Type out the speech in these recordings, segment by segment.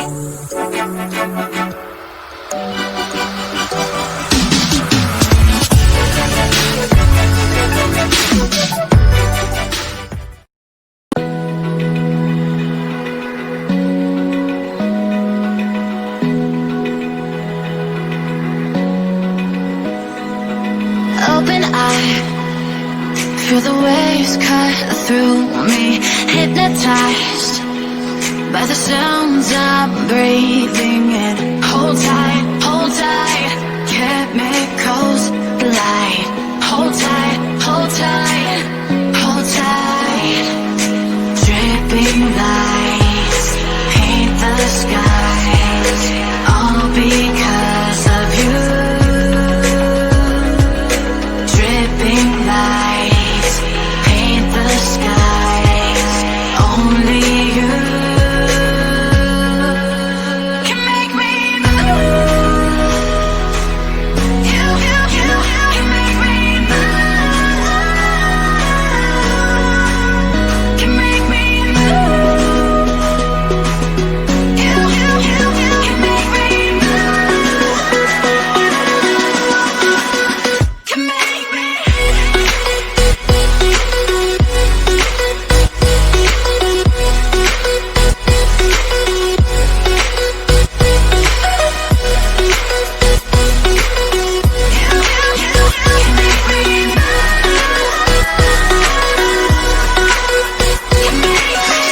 Open eye, feel the waves cut through me, hypnotized by the sounds I'm breathing in. Hold tight, chemicals glide. Hold tight, hold tight, hold tight. Dripping lights paint the skies, all because of you. Dripping lights paint the skies, only you can make me move. You can make me move. Can make me move. You can make me move. Can make me.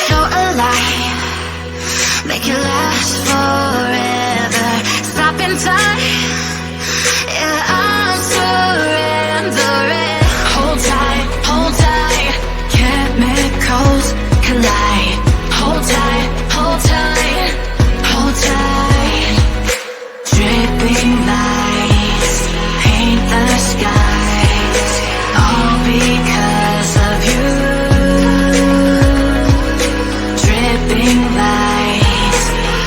So alive, make it last forever. Stop in time, yeah, I'm surrendering. Hold tight, chemicals collide. Hold tight, hold tight, hold tight. Dripping lights paint the skies, all because of you. Dripping lights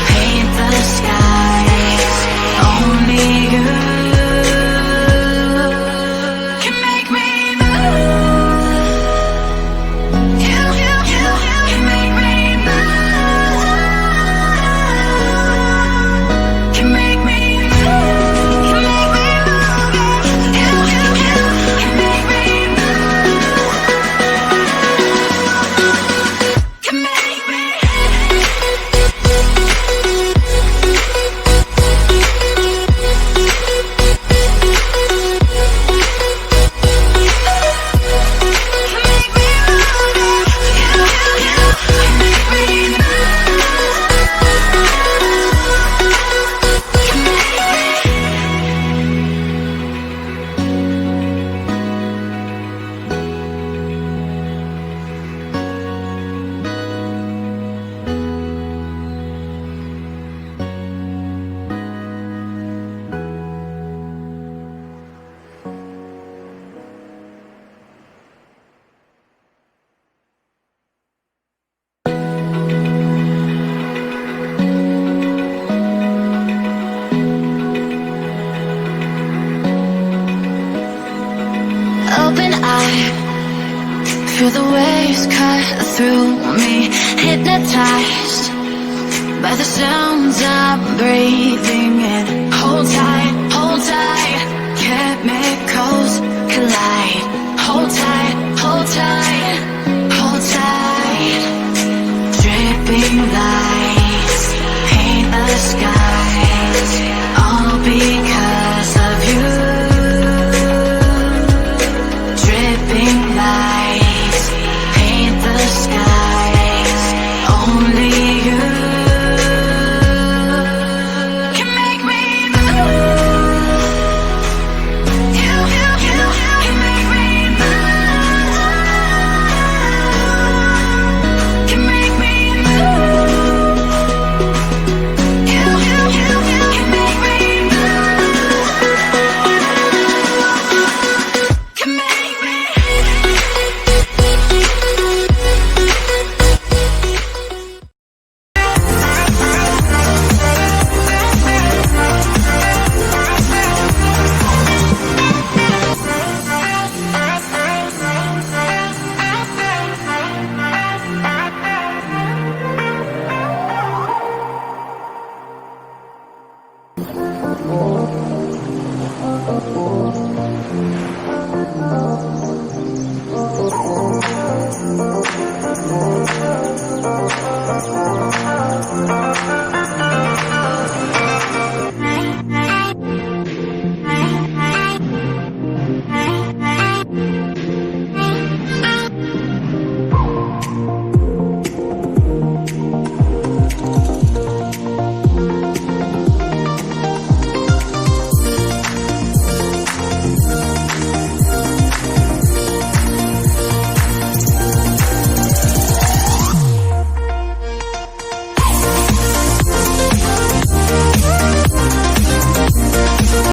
paint the skies, only you can make me move. You can make me move. Can make me move. Can make me move. You can make me move. Can make me. Open eye, feel the waves cut through me, hypnotized by the sounds I'm breathing in.